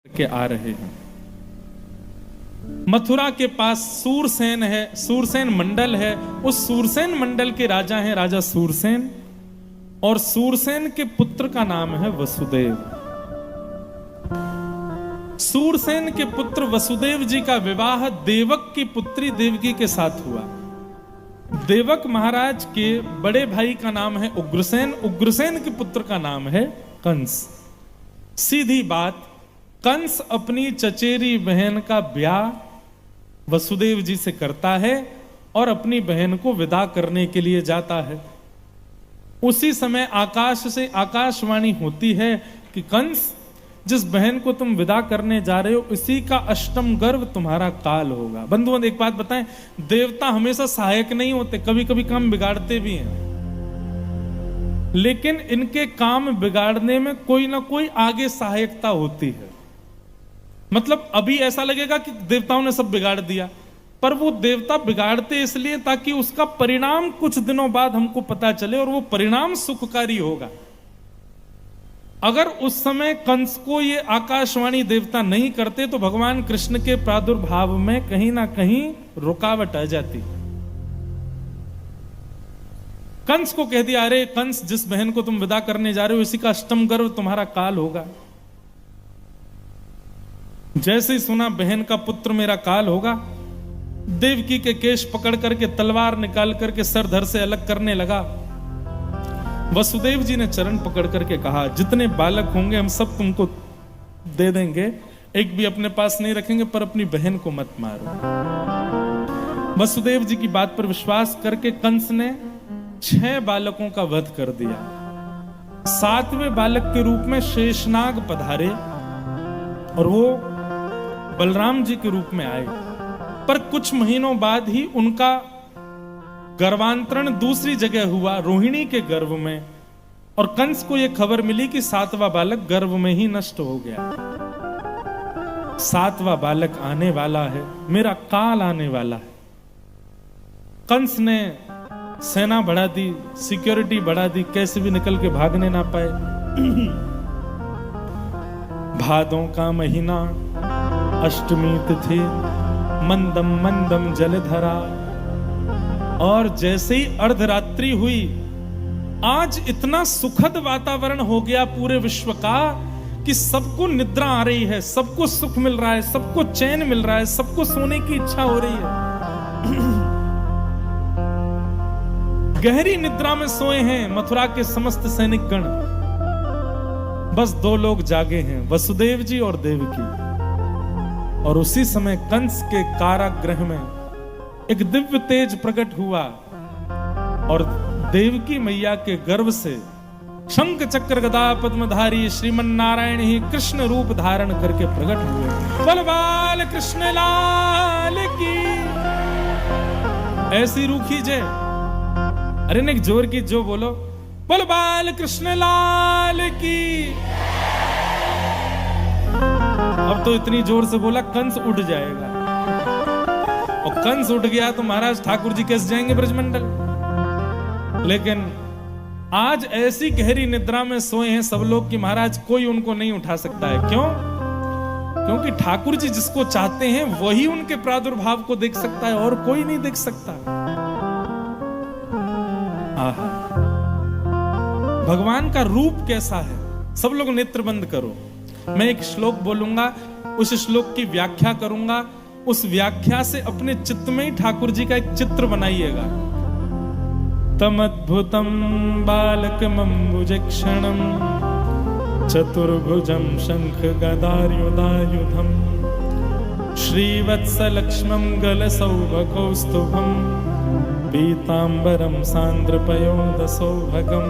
के आ रहे हैं। मथुरा के पास सूरसेन है, सूरसेन मंडल है। उस सूरसेन मंडल के राजा हैं राजा सूरसेन, और सूरसेन के पुत्र का नाम है वसुदेव। सूरसेन के पुत्र वसुदेव जी का विवाह देवक की पुत्री देवकी के साथ हुआ। देवक महाराज के बड़े भाई का नाम है उग्रसेन, उग्रसेन के पुत्र का नाम है कंस। सीधी बात, कंस अपनी चचेरी बहन का ब्याह वसुदेव जी से करता है और अपनी बहन को विदा करने के लिए जाता है। उसी समय आकाश से आकाशवाणी होती है कि कंस, जिस बहन को तुम विदा करने जा रहे हो इसी का अष्टम गर्भ तुम्हारा काल होगा। बंधुओं एक बात बताएं, देवता हमेशा सहायक नहीं होते, कभी कभी काम बिगाड़ते भी हैं, लेकिन इनके काम बिगाड़ने में कोई ना कोई आगे सहायकता होती है। मतलब अभी ऐसा लगेगा कि देवताओं ने सब बिगाड़ दिया, पर वो देवता बिगाड़ते इसलिए ताकि उसका परिणाम कुछ दिनों बाद हमको पता चले और वो परिणाम सुखकारी होगा। अगर उस समय कंस को ये आकाशवाणी देवता नहीं करते तो भगवान कृष्ण के प्रादुर्भाव में कहीं ना कहीं रुकावट आ जाती। कंस को कह दिया, अरे कंस, जिस बहन को तुम विदा करने जा रहे हो इसी का अष्टम गर्भ तुम्हारा काल होगा। जैसे ही सुना बहन का पुत्र मेरा काल होगा, देवकी के केश पकड़ करके तलवार निकाल करके सर धर से अलग करने लगा। वसुदेव जी ने चरण पकड़ करके कहा, जितने बालक होंगे हम सब तुमको दे देंगे, एक भी अपने पास नहीं रखेंगे, पर अपनी बहन को मत मारो। वसुदेव जी की बात पर विश्वास करके कंस ने 6 बालकों का वध कर दिया। 7वें बालक के रूप में शेषनाग पधारे और वो बलराम जी के रूप में आए, पर कुछ महीनों बाद ही उनका गर्भांतरण दूसरी जगह हुआ, रोहिणी के गर्भ में, और कंस को यह खबर मिली कि 7वां बालक गर्भ में ही नष्ट हो गया। 7वां बालक आने वाला है, मेरा काल आने वाला है। कंस ने सेना बढ़ा दी, सिक्योरिटी बढ़ा दी, कैसे भी निकल के भागने ना पाए। भादों का महीना, अष्टमी तिथि, मंदम मंदम जलधरा, और जैसे ही अर्धरात्रि हुई, आज इतना सुखद वातावरण हो गया पूरे विश्व का कि सबको निद्रा आ रही है, सबको सुख मिल रहा है, सबको चैन मिल रहा है, सबको सोने की इच्छा हो रही है। गहरी निद्रा में सोए हैं मथुरा के समस्त सैनिक गण। बस 2 लोग जागे हैं, वसुदेव जी और देवकी। और उसी समय कंस के कारागृह में एक दिव्य तेज प्रकट हुआ और देवकी मैया के गर्भ से शंख चक्र गदा पद्मधारी श्रीमन नारायण ही कृष्ण रूप धारण करके प्रकट हुए। बोल बाल कृष्ण लाल की। ऐसी रूखी जय, अरे ने जोर की जो बोलो, बोल बाल कृष्ण लाल की। अब तो इतनी जोर से बोला कंस उठ जाएगा, और कंस उठ गया तो महाराज ठाकुर जी कैसे जाएंगे ब्रजमंडल। लेकिन आज ऐसी गहरी निद्रा में सोए हैं सब लोग कि महाराज कोई उनको नहीं उठा सकता है। क्यों? क्योंकि ठाकुर जी जिसको चाहते हैं वही उनके प्रादुर्भाव को देख सकता है, और कोई नहीं देख सकता। आहा, भगवान का रूप कैसा है। सब लोग नेत्र बंद करो, मैं एक श्लोक बोलूंगा, उस श्लोक की व्याख्या करूंगा, उस व्याख्या से अपने चित्त में ही ठाकुर जी का एक चित्र बनाइएगा। तमद्भुतम बालकमंबुजक्षणम चतुर्भुजम शंख गदायुधायुधम श्रीवत्सलक्ष्मं गलसौभकौस्तुभम पीतांबरम सांद्रपयोदसौभगम।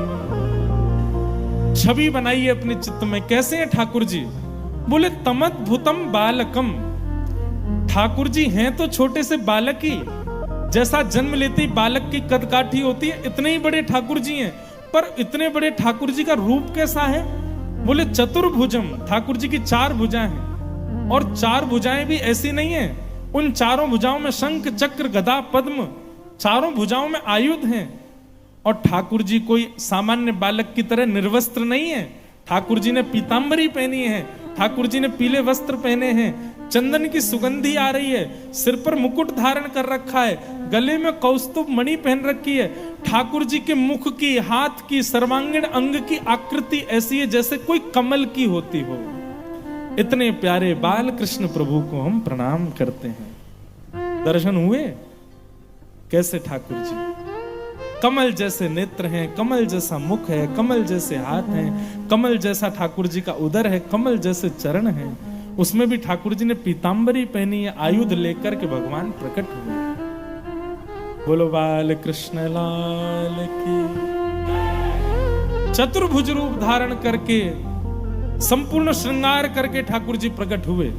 छवि बनाइए अपने चित्त में। कैसे हैं ठाकुर जी? बोले तमद्भुतम बालकम। ठाकुर जी हैं तो छोटे से बालक ही, जैसा जन्म लेते ही बालक की कदकाठी होती है, इतने ही बड़े ठाकुर जी हैं। पर इतने बड़े ठाकुर जी का रूप कैसा है? बोले चतुर्भुजम। ठाकुर जी की 4 भुजाएं हैं, और 4 भुजाएं भी ऐसी नहीं है, उन चारों भुजाओं में शंख चक्र गदा पद्म, चारों भुजाओं में आयुध हैं। और ठाकुर जी कोई सामान्य बालक की तरह निर्वस्त्र नहीं है, ठाकुर जी ने पीतांबरी पहनी है, ठाकुर जी ने पीले वस्त्र पहने हैं, चंदन की सुगंधी आ रही है, सिर पर मुकुट धारण कर रखा है, गले में कौस्तुभ मणि पहन रखी है। ठाकुर जी के मुख की, हाथ की, सर्वांगीण अंग की आकृति ऐसी है जैसे कोई कमल की होती हो। इतने प्यारे बाल कृष्ण प्रभु को हम प्रणाम करते हैं। दर्शन हुए कैसे ठाकुर जी, कमल जैसे नेत्र हैं, कमल जैसा मुख है, कमल जैसे हाथ हैं, कमल जैसा ठाकुर जी का उदर है, कमल जैसे चरण हैं। उसमें भी ठाकुर जी ने पीतांबरी पहनी है, आयुध लेकर के भगवान प्रकट हुए। बोलो बाल कृष्ण लाल की। चतुर्भुज रूप धारण करके, संपूर्ण श्रृंगार करके ठाकुर जी प्रकट हुए।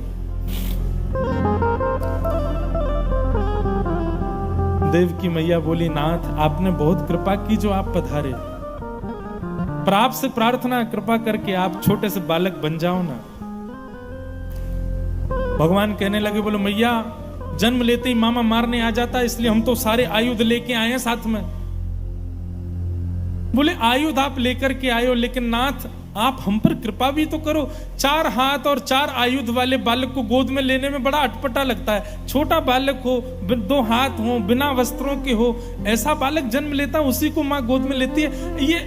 देव की मैया बोली, नाथ आपने बहुत कृपा की जो आप पधारे, पर आपसे प्रार्थना कृपा करके आप छोटे से बालक बन जाओ ना। भगवान कहने लगे, बोलो मैया जन्म लेते ही मामा मारने आ जाता, इसलिए हम तो सारे आयुध लेके आए हैं साथ में। बोले आयुध आप लेकर के आयो, लेकिन नाथ आप हम पर कृपा भी तो करो। 4 हाथ और 4 आयुध वाले बालक को गोद में लेने में बड़ा अटपटा लगता है। छोटा बालक हो, 2 हाथ हो, बिना वस्त्रों के हो, ऐसा बालक जन्म लेता, उसी को मां गोद में लेती है।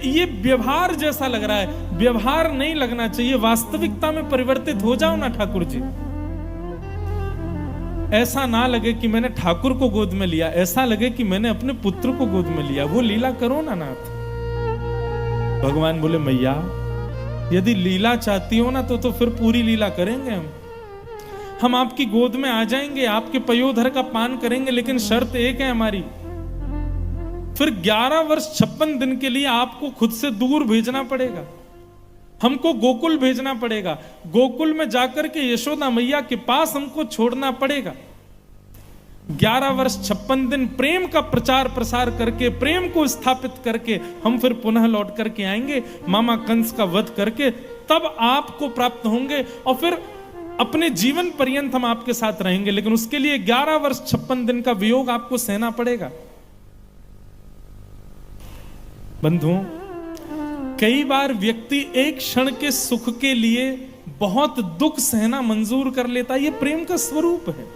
ये व्यवहार जैसा लग रहा है, व्यवहार नहीं लगना चाहिए, वास्तविकता में परिवर्तित हो जाओ ना ठाकुर जी। ऐसा ना लगे कि मैंने ठाकुर को गोद में लिया, ऐसा लगे कि मैंने अपने पुत्र को गोद में लिया। वो लीला करो ना नाथ। भगवान बोले, मैया यदि लीला चाहती हो ना तो फिर पूरी लीला करेंगे हम आपकी गोद में आ जाएंगे, आपके पयोधर का पान करेंगे, लेकिन शर्त एक है हमारी, फिर 11 वर्ष 56 दिन के लिए आपको खुद से दूर भेजना पड़ेगा, हमको गोकुल भेजना पड़ेगा। गोकुल में जाकर के यशोदा मैया के पास हमको छोड़ना पड़ेगा। 11 वर्ष 56 दिन प्रेम का प्रचार प्रसार करके, प्रेम को स्थापित करके हम फिर पुनः लौट करके आएंगे, मामा कंस का वध करके, तब आपको प्राप्त होंगे और फिर अपने जीवन पर्यंत हम आपके साथ रहेंगे। लेकिन उसके लिए 11 वर्ष 56 दिन का वियोग आपको सहना पड़ेगा। बंधुओं, कई बार व्यक्ति एक क्षण के सुख के लिए बहुत दुख सहना मंजूर कर लेता है, यह प्रेम का स्वरूप है।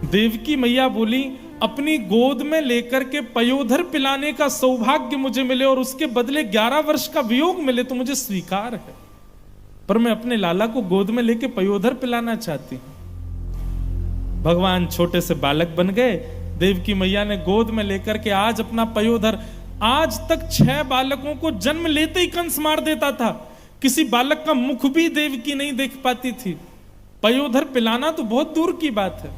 देवकी मैया बोली, अपनी गोद में लेकर के पयोधर पिलाने का सौभाग्य मुझे मिले और उसके बदले 11 वर्ष का वियोग मिले तो मुझे स्वीकार है, पर मैं अपने लाला को गोद में लेके पयोधर पिलाना चाहती हूं। भगवान छोटे से बालक बन गए, देवकी मैया ने गोद में लेकर के आज अपना पयोधर, आज तक 6 बालकों को जन्म लेते ही कंस मार देता था, किसी बालक का मुख भी देवकी नहीं देख पाती थी, पयोधर पिलाना तो बहुत दूर की बात है।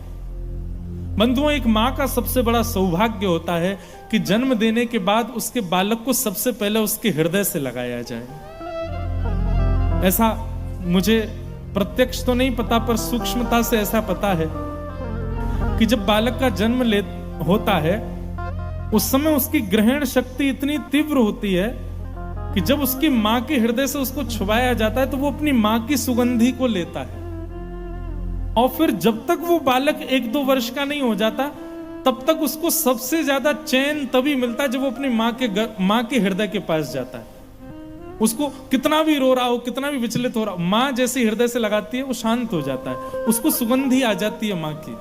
बंधुओं, एक मां का सबसे बड़ा सौभाग्य होता है कि जन्म देने के बाद उसके बालक को सबसे पहले उसके हृदय से लगाया जाए। ऐसा मुझे प्रत्यक्ष तो नहीं पता, पर सूक्ष्मता से ऐसा पता है कि जब बालक का जन्म होता है उस समय उसकी ग्रहण शक्ति इतनी तीव्र होती है कि जब उसकी मां के हृदय से उसको छुपाया जाता है तो वो अपनी मां की सुगंधी को लेता है, और फिर जब तक वो बालक 1-2 वर्ष का नहीं हो जाता तब तक उसको सबसे ज्यादा चैन तभी मिलता है जब वो अपनी मां के हृदय के पास जाता है। उसको कितना भी रो रहा हो, कितना भी विचलित हो रहा हो, मां जैसे हृदय से लगाती है वो शांत हो जाता है, उसको सुगंधी आ जाती है मां की,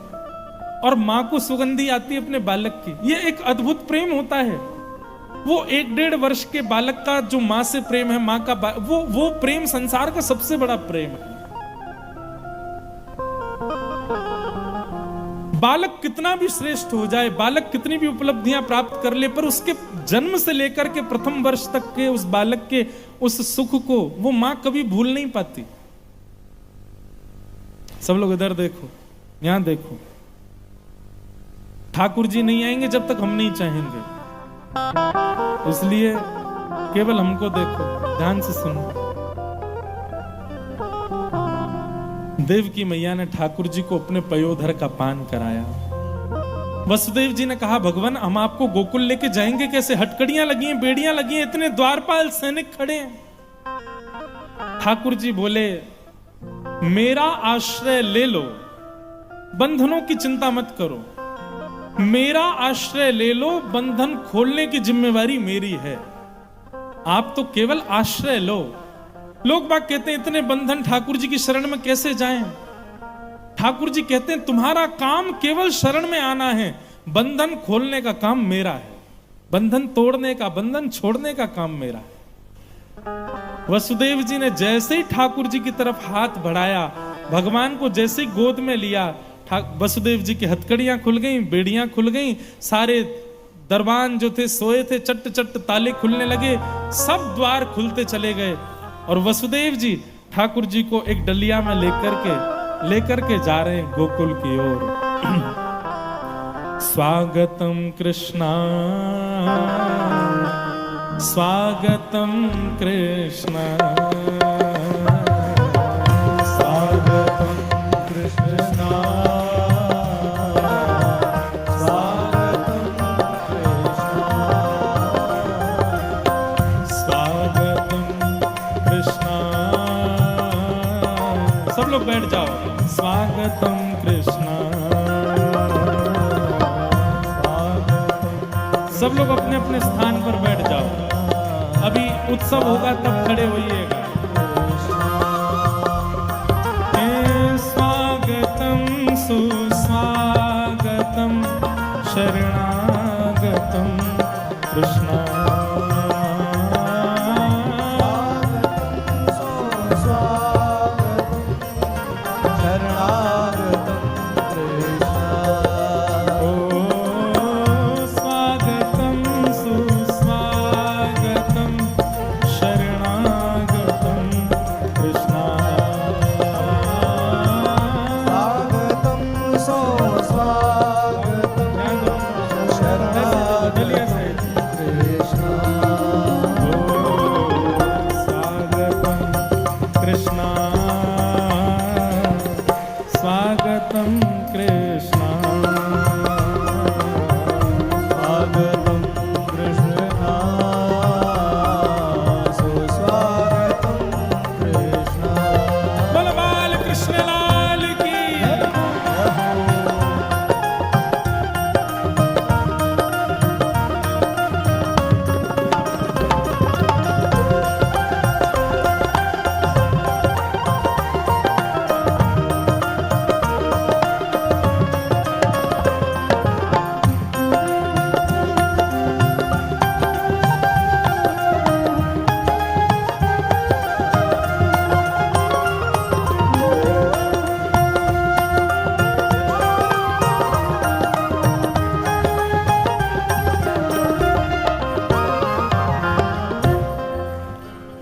और मां को सुगंधी आती है अपने बालक की। ये एक अद्भुत प्रेम होता है। वो 1-1.5 वर्ष के बालक का जो मां से प्रेम है, मां का वो प्रेम संसार का सबसे बड़ा प्रेम है। बालक कितना भी श्रेष्ठ हो जाए, बालक कितनी भी उपलब्धियां प्राप्त कर ले, पर उसके जन्म से लेकर के प्रथम वर्ष तक के उस बालक के उस सुख को वो मां कभी भूल नहीं पाती। सब लोग इधर देखो, यहां देखो, ठाकुर जी नहीं आएंगे जब तक हम नहीं चाहेंगे, इसलिए केवल हमको देखो, ध्यान से सुनो। देवकी मैया ने ठाकुर जी को अपने पयोधर का पान कराया। वसुदेव जी ने कहा, भगवान हम आपको गोकुल लेके जाएंगे कैसे? हटकड़ियां लगी हैं, बेड़ियां लगी हैं, इतने द्वारपाल सैनिक खड़े हैं। ठाकुर जी बोले, मेरा आश्रय ले लो, बंधनों की चिंता मत करो, मेरा आश्रय ले लो, बंधन खोलने की जिम्मेवारी मेरी है। आप तो केवल आश्रय लो, लोग बाग कहते हैं इतने बंधन ठाकुर जी की शरण में कैसे जाएं? ठाकुर जी कहते हैं तुम्हारा काम केवल शरण में आना है, बंधन खोलने का काम मेरा है, बंधन तोड़ने का, बंधन छोड़ने का काम मेरा है। वसुदेव जी ने जैसे ही ठाकुर जी की तरफ हाथ बढ़ाया, भगवान को जैसे ही गोद में लिया, वसुदेव जी की हथकड़ियां खुल गईं, बेड़ियां खुल गईं, सारे दरबान जो थे सोए थे, चट्ट चट्ट ताले खुलने लगे, सब द्वार खुलते चले गए और वसुदेव जी ठाकुर जी को एक डलिया में लेकर के जा रहे हैं गोकुल की ओर। स्वागतम कृष्णा, स्वागतम कृष्णा, स्वागतम कृष्णा, स्वागतम कृष्णा, स्वागतम कृष्णा। सब लोग बैठ जाओ। स्वागतम कृष्णा, सब लोग अपने अपने स्थान पर बैठ जाओ। अभी उत्सव होगा तब खड़े होइएगा। स्वागतम सुस्वागतम शरणागतम कृष्णा,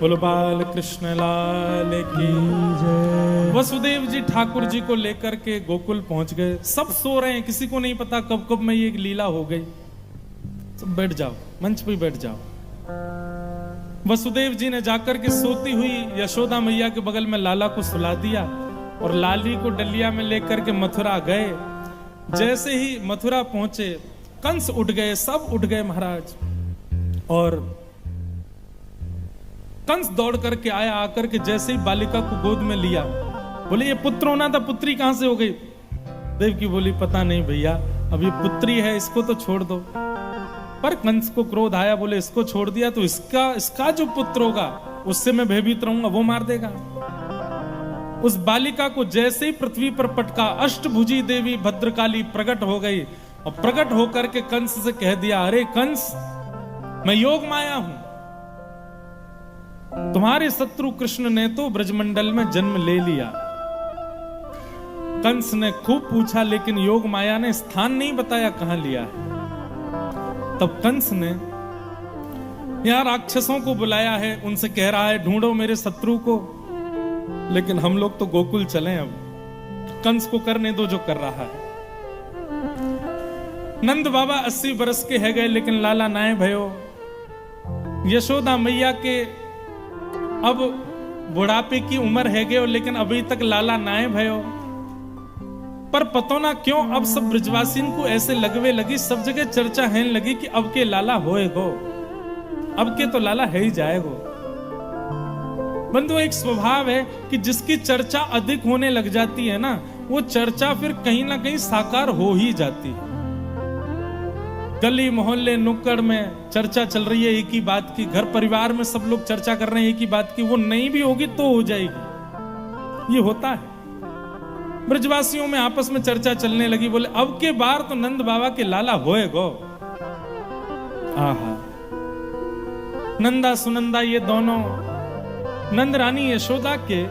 बोलो बाल कृष्ण लाल की जय। वसुदेव जी ठाकुर जी को लेकर के गोकुल पहुंच गए। सब सो रहे हैं, किसी को नहीं पता कब कब में ये लीला हो गई। सब बैठ जाओ, मंच पे बैठ जाओ। वसुदेव जी ने जाकर के सोती हुई यशोदा मैया के बगल में लाला को सुला दिया और लाली को डलिया में लेकर के मथुरा गए। जैसे ही मथुरा पहुंचे, कंस उठ गए, सब उठ गए महाराज। और कंस दौड़ करके आया, आकर के जैसे ही बालिका को गोद में लिया, बोले ये पुत्र होना था, पुत्री कहां से हो गई? देवकी बोली पता नहीं भैया, अब ये पुत्री है, इसको तो छोड़ दो। पर कंस को क्रोध आया, बोले इसको छोड़ दिया तो इसका जो पुत्र होगा उससे मैं भयभीत रहूंगा, वो मार देगा। उस बालिका को जैसे ही पृथ्वी पर पटका, अष्टभुजी देवी भद्रकाली प्रकट हो गई और प्रकट होकर के कंस से कह दिया, अरे कंस, मैं योग माया हूं। तुम्हारे शत्रु कृष्ण ने तो ब्रजमंडल में जन्म ले लिया। कंस ने खूब पूछा, लेकिन योग माया ने स्थान नहीं बताया कहां लिया है। तब कंस ने यहां राक्षसों को बुलाया है, उनसे कह रहा है ढूंढो मेरे शत्रु को, लेकिन हम लोग तो गोकुल चले, अब कंस को करने दो जो कर रहा है। नंद बाबा 80 बरस के है गए, लेकिन लाला नाय भयो। यशोदा मैया के अब बुढ़ापे की उम्र है गए, लेकिन अभी तक लाला नाय भयो। पर पतो ना क्यों अब सब ब्रजवासिन को ऐसे लगवे लगी, सब जगह चर्चा है लगी कि अब के लाला होएगो, अब के तो लाला है ही जाएगो। बंधु, एक स्वभाव है कि जिसकी चर्चा अधिक होने लग जाती है ना, वो चर्चा फिर कहीं ना कहीं साकार हो ही जाती है। गली मोहल्ले नुक्कड़ में चर्चा चल रही है एक ही बात की, घर परिवार में सब लोग चर्चा कर रहे हैं एक ही बात की, वो नहीं भी होगी तो हो जाएगी। ये होता है। ब्रजवासियों में आपस में चर्चा चलने लगी, बोले अब के बार तो नंद बाबा के लाला होए गो। आहा, नंदा सुनंदा ये दोनों नंद रानी यशोदा के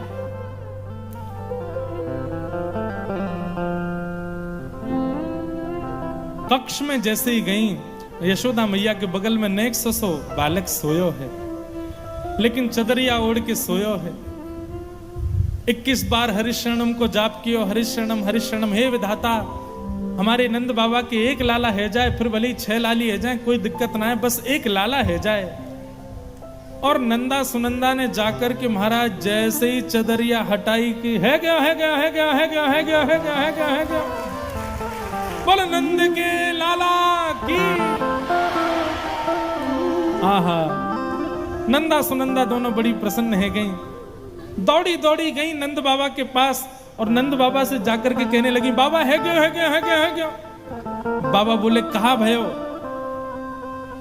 कक्ष में जैसे ही गई, यशोदा मैया के बगल में नेक ससो बालक सोयो है, लेकिन चदरिया ओढ़ के सोयो है। 21 बार हरिशरणम को जाप कियो, हरिशरणम हरिशरणम। हे विधाता, हमारे नंद बाबा के एक लाला है जाए, फिर भले 6 लाली है जाए, कोई दिक्कत ना है, बस एक लाला है जाए। और नंदा सुनंदा ने जाकर के महाराज जैसे ही चदरिया हटाई कि है गया है गया है गया है गया है गया है गया है गया है गया, बोले नंद के लाला की। आहा, नंदा सुनंदा दोनों बड़ी प्रसन्न है गई, दौड़ी दौड़ी गई नंद बाबा के पास और नंद बाबा से जाकर के कहने लगी, बाबा है गया है गया है गया है गया। बाबा बोले कहा भयो?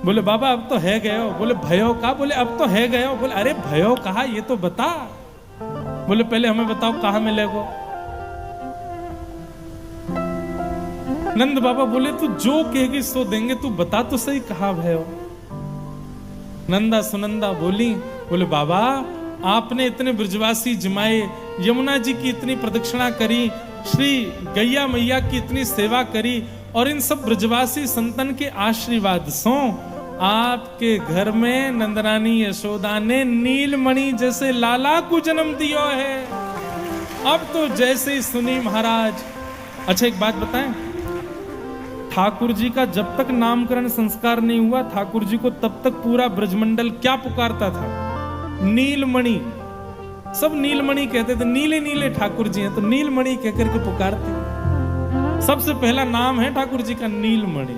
बोले बाबा अब तो है गयो। बोले भयो कहा? बोले अब तो है गयो। बोले अरे भयो कहा, ये तो बता। बोले पहले हमें बताओ कहां मिलेगो। नंद बाबा बोले तू जो कहेगी सो देंगे, तू बता तो सही कहा भयो। नंदा सुनंदा बोली, बोले बाबा आपने इतने ब्रजवासी जमाए, यमुना जी की इतनी प्रदक्षिणा करी, श्री गैया मैया की इतनी सेवा करी, और इन सब ब्रजवासी संतन के आशीर्वाद सो आपके घर में नंदरानी यशोदा ने नीलमणि जैसे लाला को जन्म दिया है। अब तो जैसे ही सुनी महाराज। अच्छा एक बात बताएं, ठाकुर जी का जब तक नामकरण संस्कार नहीं हुआ, ठाकुर जी को तब तक पूरा ब्रजमंडल क्या पुकारता था? नीलमणि। सब नीलमणि कहते थे, नीले नीले ठाकुर जी हैं तो नीलमणि कहकर के पुकारते। सबसे पहला नाम है ठाकुर जी का नीलमणि।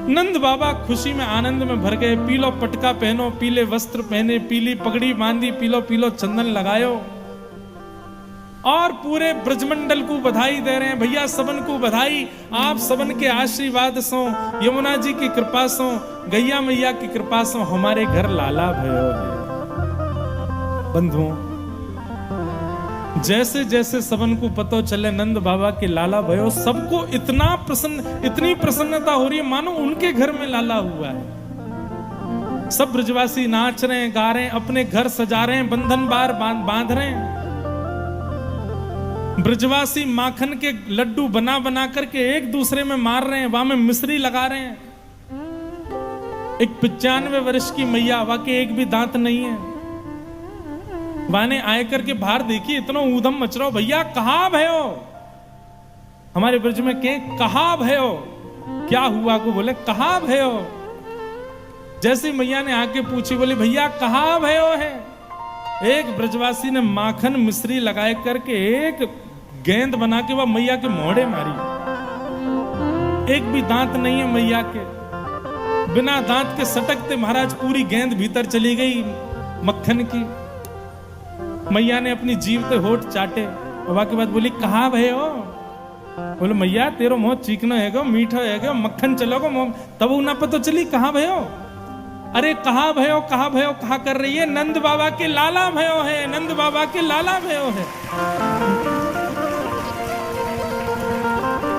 नंद बाबा खुशी में आनंद में भर गए। पीलो पटका पहनो, पीले वस्त्र पहने, पीली पगड़ी बांधी, पीलो पीलो चंदन लगायो, और पूरे ब्रजमंडल को बधाई दे रहे हैं। भैया सबन को बधाई, आप सबन के आशीर्वाद सो, यमुना जी की कृपा सो, गैया मैया की कृपा सो हमारे घर लाला भयो है। बंधुओं, जैसे जैसे सबन को पता चले नंद बाबा के लाला भयो, सबको इतनी प्रसन्नता हो रही है मानो उनके घर में लाला हुआ है। सब ब्रजवासी नाच रहे हैं, गा रहे हैं, अपने घर सजा रहे हैं, बंधन बार बांध रहे हैं। ब्रजवासी माखन के लड्डू बना बना करके एक दूसरे में मार रहे हैं, वहां में मिश्री लगा रहे हैं। एक 95 वर्ष की मैया, वाकई एक भी दांत नहीं है, वाने आए करके बाहर देखी, इतना ऊधम मच रहा, भैया कहा भयो? हमारे ब्रज में कहा भयो? क्या हुआ को बोले कहा भयो। जैसे मैया ने आके पूछी, बोले भैया कहा भयो है। एक ब्रजवासी ने माखन मिश्री लगाए करके एक गेंद बना के वह मैया के मोहड़े मारी। एक भी दांत नहीं है मैया के, बिना दांत के सटकते महाराज पूरी गेंद भीतर चली गई मक्खन की। मैया ने अपनी जीभ पे होठ चाटे और के बाद बोली कहा भयो? बोले मैया तेरो मुंह चिकनो है, मीठो है, मक्खन चलोगो मुंह, तब ना पता चली कहा भयो। अरे कहा भयो कहा कर रही है? नंद बाबा के लाला भयो है, नंद बाबा के लाला भयो है।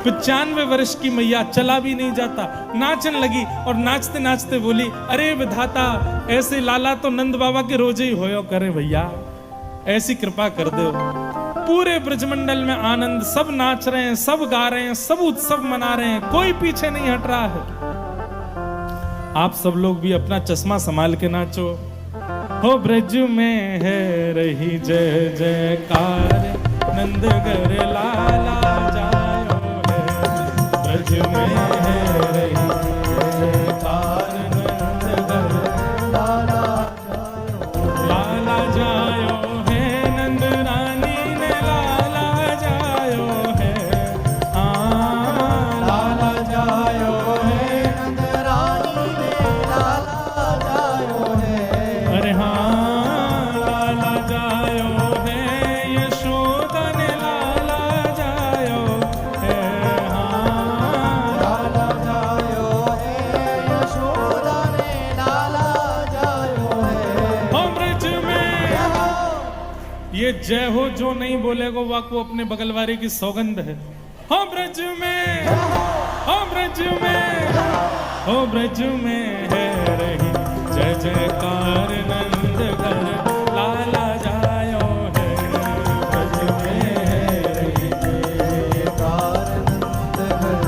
95 वर्ष की मैया, चला भी नहीं जाता, नाचन लगी और नाचते नाचते बोली, अरे विधाता ऐसे लाला तो नंद बाबा के रोजे ही होयो करे भैया, ऐसी कृपा कर दो। पूरे ब्रजमंडल में आनंद, सब नाच रहे हैं, सब गा रहे हैं, सब उत्सव मना रहे हैं, कोई पीछे नहीं हट रहा है। आप सब लोग भी अपना चश्मा संभाल के नाचो। हो ब्रज में है रही जय जयकार, नंदगर लाला जायो है। ब्रज में है रही जयकार, नंदगर लाला जायो है, नंद रानी ने लाला जायो है। लाला जायो है, नंद रानी ने लाला जायो है। अरे हाँ लाला जायो है, यशोदा ने लाला जायो है। हाँ लाला जय हो जो नहीं बोलेगा वो अपने बगल वाले की सौगंध है। हो ब्रज में, हो ब्रज में, हो ब्रज में है रही जय जयकार नंद घर लाला जायो है। ब्रज में है रही जय जयकार नंद घर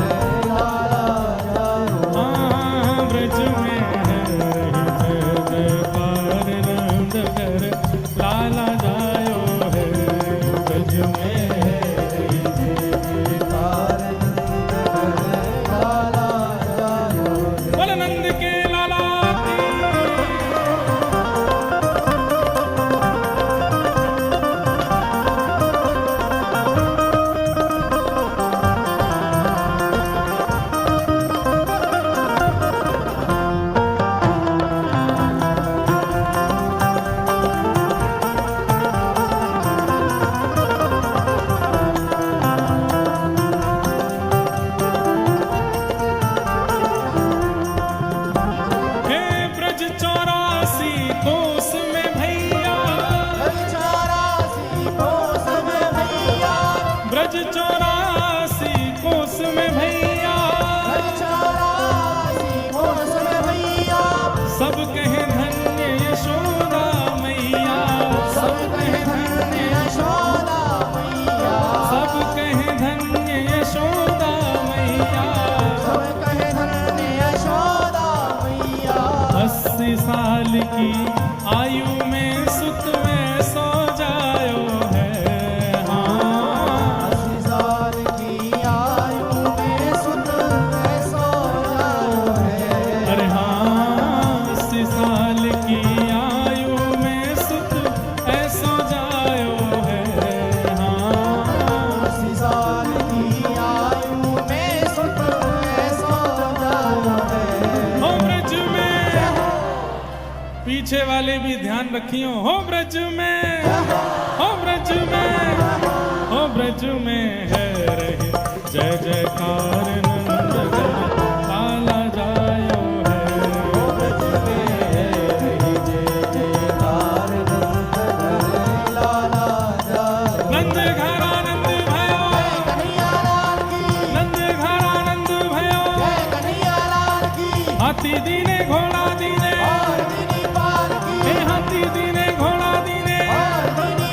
लाला जायो। हाँ ब्रज में है रही जय जयकार नंद घर लाला जायो है। ब्रज में सब कहे धन्य यशोदा मैया, सब कहे धन्य यशोदा मैया, सब कहे धन्य यशोदा मैया, सब कहे धन्य यशोदा मैया। 80 साल की आयु में सुत में सो जायो है। हाँ 80 साल की आयु में सुत में सो जायो है। अरे हाँ 80 साल की आयु में सुत ऐसो जायो है। हाँ 80 साल की आयु में सुत ऐसो जायो है। हो ब्रज में, पीछे वाले भी ध्यान रखियो। हो ब्रज में, हो ब्रज में, हो ब्रज में है रही जय जयकार नंद घर लाला जायो है। हो ब्रज में है रही जय जयकार नंद घर लाला जायो। नंद घर आनंद भयो, कन्हैया लाल की। नंद घर आनंद भयो, कन्हैया लाल की। हाथी दीने घोड़ा दीने, और दीनी पाल की। हाथी दीने घोड़ा दीने, और दीनी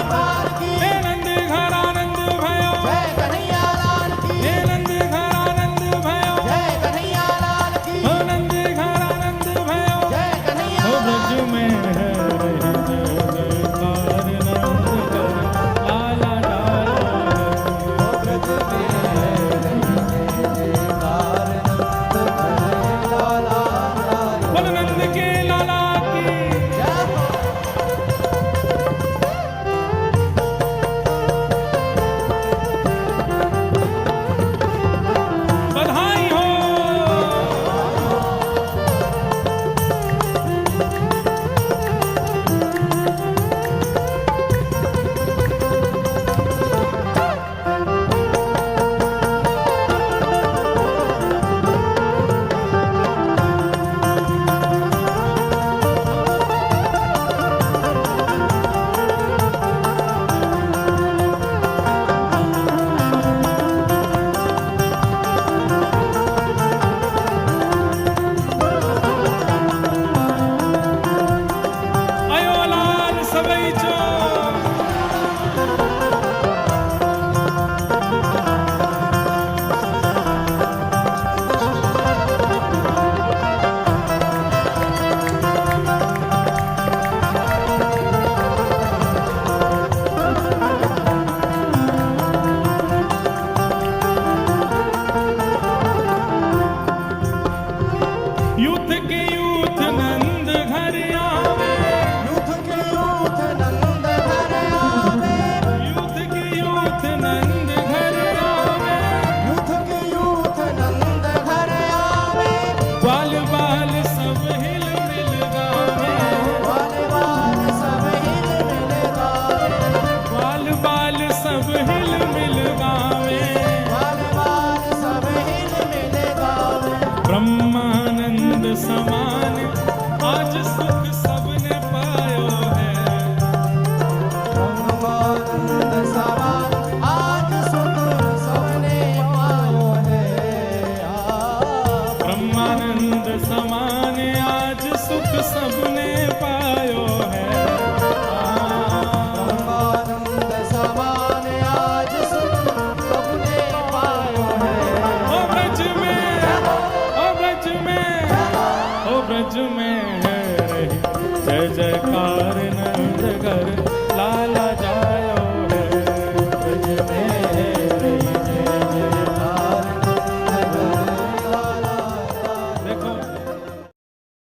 सुख सबने पायो है। ब्रह्मानंद समान आज सुख सबने पायो है। ओ ब्रज में, ओ ब्रज में, ओ ब्रज में